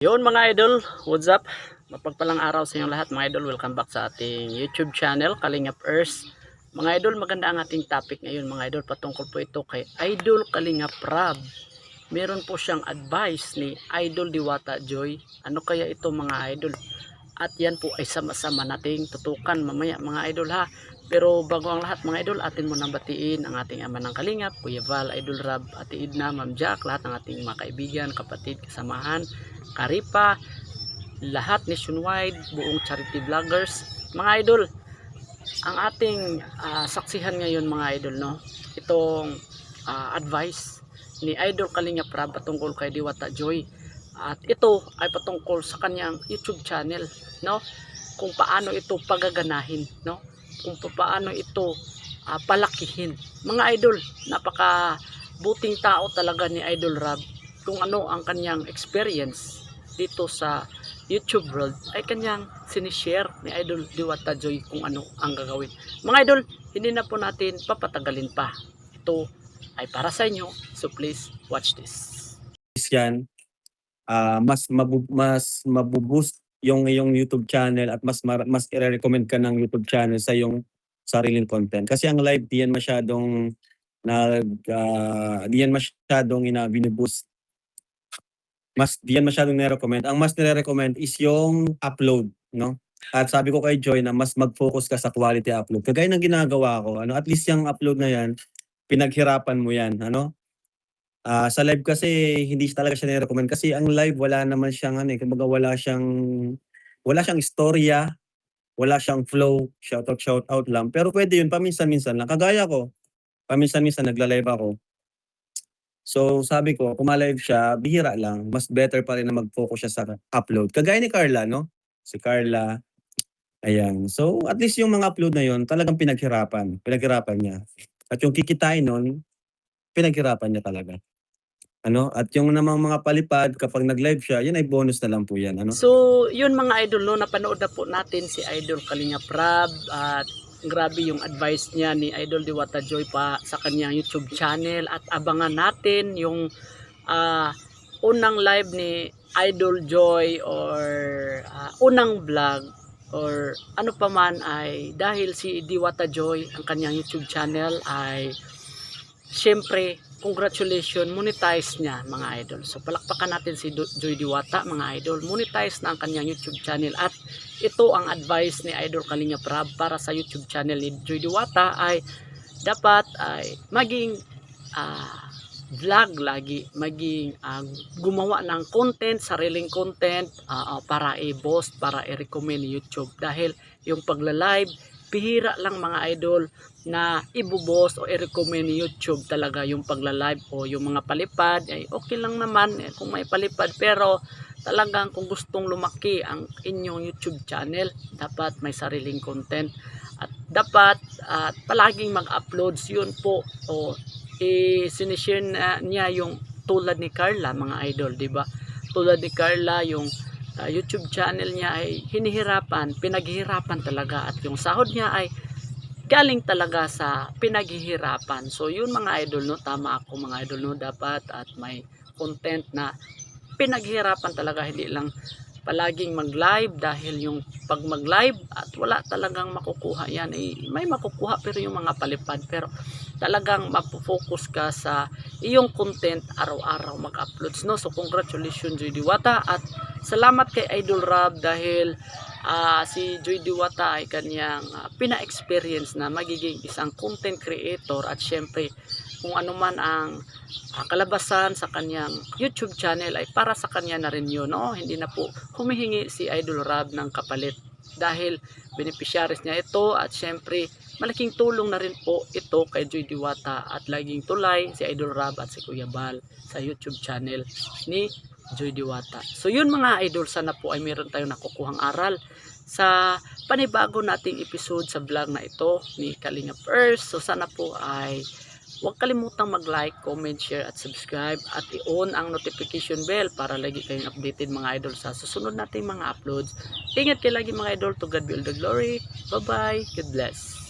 Yun mga idol, what's up? Mapagpalang araw sa inyong lahat mga idol. Welcome back sa ating YouTube channel, Kalingap Earth. Mga idol, maganda ang ating topic ngayon mga idol. Patungkol po ito kay Idol Kalingap Rab. Meron po siyang advice ni Idol Diwata Joy. Ano kaya ito mga idol? At yan po ay sama-sama nating tutukan mamaya mga idol ha. Pero bago ang lahat mga idol, atin muna batiin ang ating ama ng Kalingap, Kuya Val, Idol Rab, Ate Idna, Ma'am Jack, lahat ng ating mga kaibigan, kapatid, kasamahan, Karipa, lahat nationwide, buong charity vloggers. Mga idol, ang ating saksihan ngayon mga idol, no? Itong advice ni Idol Kalingap Rab patungkol kay Diwata Joy. At ito ay patungkol sa kanyang YouTube channel, no? Kung paano ito pagaganahin, no? Kung paano ito palakihin. Mga idol, napaka buting tao talaga ni Idol Rab. Kung ano ang kanyang experience dito sa YouTube world ay kanyang sinishare ni Idol Diwata Joy kung ano ang gagawin. Mga idol, hindi na po natin papatagalin pa. Ito ay para sa inyo, so please watch this. Yan, mas mabuboost yung iyong YouTube channel at mas i-recommend ka ng YouTube channel sa iyong sariling content. Kasi ang live diyan masyadong diyan masyadong binuboost. Diyan masyadong nire-recommend. Ang mas nire-recommend is yung upload, no? At sabi ko kay Joy na mas mag-focus ka sa quality upload. Kagaya ng ginagawa ko, at least yung upload na yan, pinaghirapan mo yan, ano? Sa live kasi hindi talaga siya nire-recommend kasi ang live wala naman siyang kumbaga wala siyang istorya, wala siyang flow, shout out lang. Pero pwede yun paminsan-minsan lang. Kagaya ko, paminsan-minsan nagla-live ako. So sabi ko, kung ma-live siya, bihira lang. Mas better pa rin na mag-focus siya sa upload. Kagaya ni Carla, no? Si Carla, ayan. So at least yung mga upload na yun, talagang pinaghirapan niya. At yung kikitain nun, pinaghirapan niya talaga. At yung namang mga palipad kapag nag-live siya, yun ay bonus na lang po yan. So, yun mga idol, no, napanood na po natin si Idol Kalingap Rab at grabe yung advice niya ni Idol Diwata Joy pa sa kanyang YouTube channel at abangan natin yung unang live ni Idol Joy or unang vlog or ano pa man ay dahil si Diwata Joy ang kanyang YouTube channel ay syempre congratulations, monetize niya mga idol. So palakpakan natin si Joy Diwata mga idol. Monetize na ang kanyang YouTube channel at ito ang advice ni Idol Kalingap Rab para sa YouTube channel ni Joy Diwata ay dapat ay maging vlog lagi, maging gumawa ng content, sariling content para i-boost, para i-recommend YouTube dahil yung pagla-live bihira lang mga idol na ibubos o i-recommend ni YouTube talaga yung pagla-live o yung mga palipad ay okay lang naman kung may palipad pero talagang kung gustong lumaki ang inyong YouTube channel dapat may sariling content at dapat palaging mag-uploads yun po o sinishare niya yung tulad ni Carla mga idol, di ba? Tulad ni Carla yung YouTube channel niya ay pinaghihirapan talaga at yung sahod niya ay galing talaga sa pinaghihirapan. So yun mga idol, no, tama ako mga idol, no, dapat at may content na pinaghihirapan talaga, hindi lang palaging mag-live dahil yung pag mag-live at wala talagang makukuha yan, may makukuha pero yung mga palipad, pero talagang mapofocus ka sa iyong content araw-araw mag-uploads, no. So congratulations Joy Diwata at salamat kay Idol Rab dahil si Joy Diwata ay kanyang pina-experience na magiging isang content creator at syempre kung ano man ang kalabasan sa kanyang YouTube channel ay para sa kanya na rin yun, no? Hindi na po humihingi si Idol Rab ng kapalit dahil beneficiaries niya ito at syempre malaking tulong na rin po ito kay Joy Diwata at laging tulay si Idol Rab at si Kuya Bal sa YouTube channel ni Joy Diwata. So yun mga idol, sana po ay meron tayong nakukuhang aral sa panibago nating episode sa vlog na ito ni Kalingap Earth. So sana po ay huwag kalimutang mag-like, comment, share at subscribe at i-on ang notification bell para lagi kayong updated mga idol sa susunod nating mga uploads. Ingat kayo lagi mga idol. To God be all the glory. Bye bye. God bless.